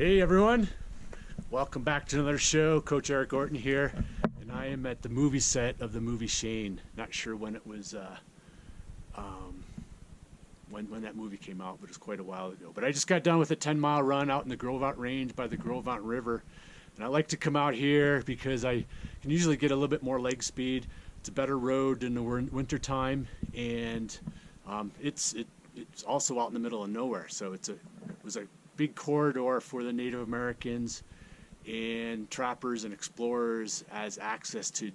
Hey everyone, welcome back to another show. Coach Eric Orton here, and I am at the movie set of the movie Shane. Not sure when it was, when that movie came out, but it was quite a while ago. But I just got done with a 10-mile run out in the Grovant Range by the Grovant River, and I like to come out here because I can usually get a little bit more leg speed. It's a better road in the winter time, and it's also out in the middle of nowhere, so it was a big corridor for the Native Americans and trappers and explorers as access to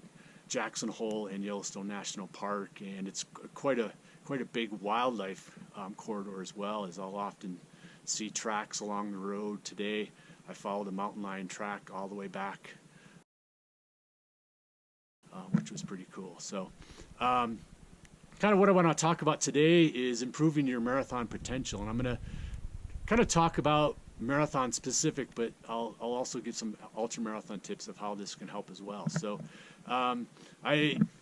Jackson Hole and Yellowstone National Park, and it's quite a big wildlife corridor as well, as I'll often see tracks along the road. Today I followed a mountain lion track all the way back, which was pretty cool. So kind of what I want to talk about today is improving your marathon potential, and I'm going to kind of talk about marathon specific, but I'll also give some ultra marathon tips of how this can help as well. So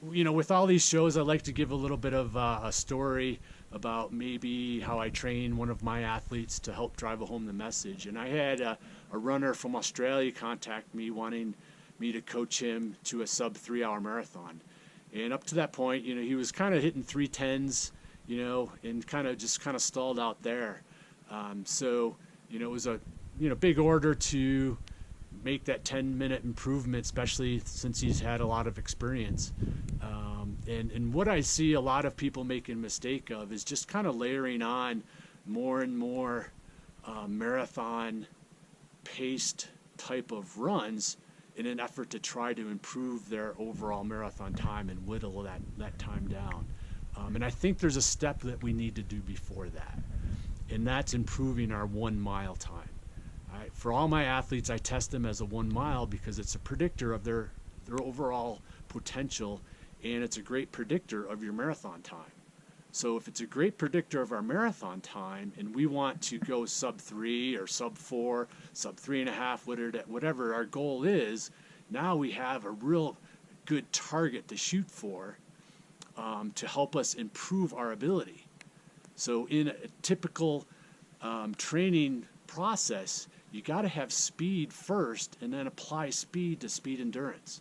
with all these shows, I like to give a little bit of a story about maybe how I train one of my athletes to help drive home the message. And I had a runner from Australia contact me wanting me to coach him to a sub 3-hour marathon. And up to that point, he was kind of hitting 3:10s, and kind of stalled out there. So it was a big order to make that 10-minute improvement, especially since he's had a lot of experience. And what I see a lot of people making a mistake of is just kind of layering on more and more marathon paced type of runs in an effort to try to improve their overall marathon time and whittle that time down. And I think there's a step that we need to do before that, and that's improving our 1 mile time. For all my athletes, I test them as a 1 mile because it's a predictor of their overall potential, and it's a great predictor of your marathon time. So if it's a great predictor of our marathon time and we want to go sub 3 or sub 4, sub 3.5, whatever our goal is, now we have a real good target to shoot for to help us improve our ability. So in a typical training process, you got to have speed first and then apply speed to speed endurance.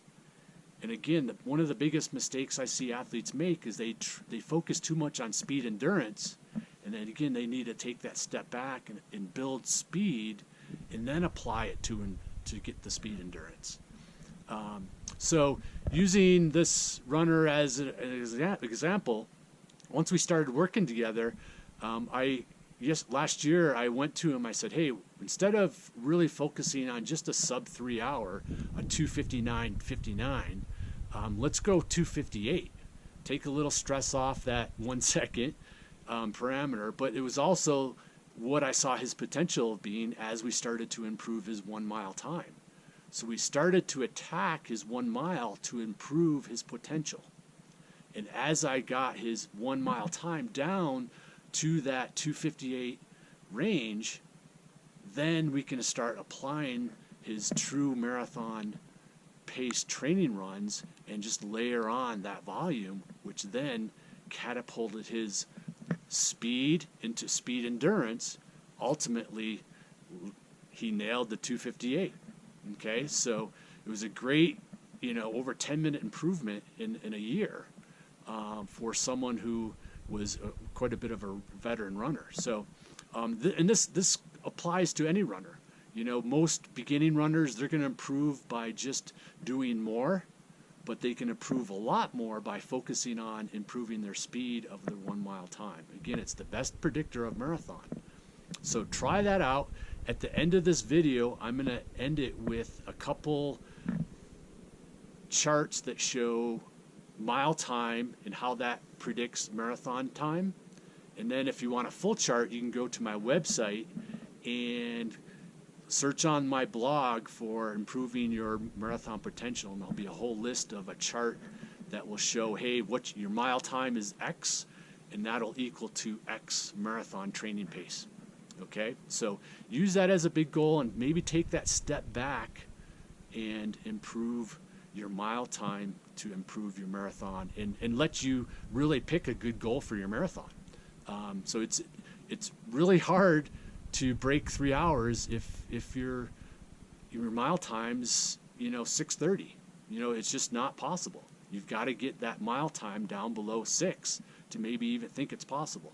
And again, one of the biggest mistakes I see athletes make is they focus too much on speed endurance, and then again they need to take that step back and build speed and then apply it to get the speed endurance. So using this runner as an example, once we started working together, last year I went to him, I said, hey, instead of really focusing on just a sub 3 hour, a 2:59:59, let's go 2:58. Take a little stress off that 1 second parameter, but it was also what I saw his potential of being as we started to improve his 1 mile time. So we started to attack his 1 mile to improve his potential. And as I got his 1 mile time down to that 2:58 range, then we can start applying his true marathon pace training runs and just layer on that volume, which then catapulted his speed into speed endurance. Ultimately, he nailed the 2:58. Okay, so it was a great, over 10-minute improvement in a year for someone who was quite a bit of a veteran runner. So, and this applies to any runner. Most beginning runners, they're going to improve by just doing more, but they can improve a lot more by focusing on improving their speed of their 1 mile time. Again, it's the best predictor of marathon. So try that out. At the end of this video, I'm going to end it with a couple charts that show mile time and how that predicts marathon time. And then if you want a full chart, you can go to my website and search on my blog for improving your marathon potential, and there'll be a whole list of a chart that will show, hey, what your mile time is X, and that'll equal to X marathon training pace. Okay, so use that as a big goal and maybe take that step back and improve your mile time to improve your marathon, and let you really pick a good goal for your marathon. So it's really hard to break 3 hours if your mile time's 6:30. It's just not possible. You've got to get that mile time down below 6 to maybe even think it's possible.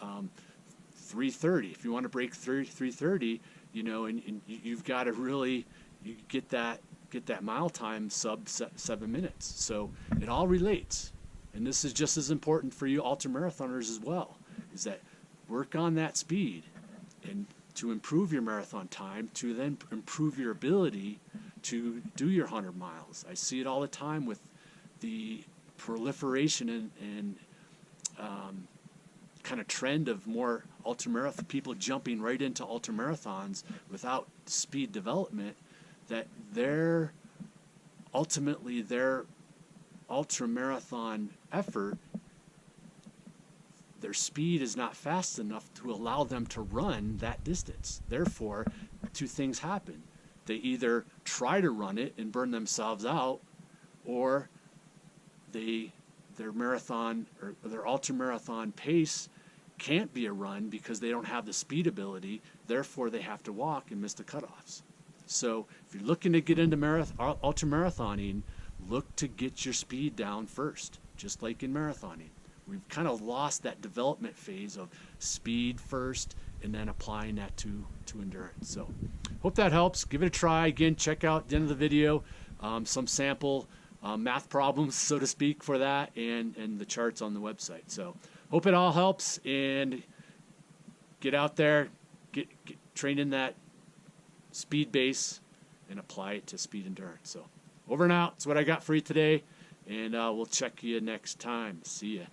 3:30, if you want to break 3:30, and you've got to really get that mile time sub 7 minutes. So it all relates, and this is just as important for you ultramarathoners as well. Is that work on that speed, and to improve your marathon time, to then improve your ability to do your 100 miles. I see it all the time with the proliferation and kind of trend of more ultramarathon people jumping right into ultramarathons without speed development, that their ultramarathon effort, their speed is not fast enough to allow them to run that distance. Therefore, two things happen. They either try to run it and burn themselves out, or their marathon or their ultramarathon pace can't be a run because they don't have the speed ability. Therefore, they have to walk and miss the cutoffs. So if you're looking to get into ultramarathoning, look to get your speed down first, just like in marathoning. We've kind of lost that development phase of speed first and then applying that to endurance. So hope that helps. Give it a try. Again, check out at the end of the video some sample math problems, so to speak, for that, and the charts on the website. So hope it all helps, and get out there, get train in that speed base and apply it to speed endurance. So over and out. That's what I got for you today, and we'll check you next time. See ya.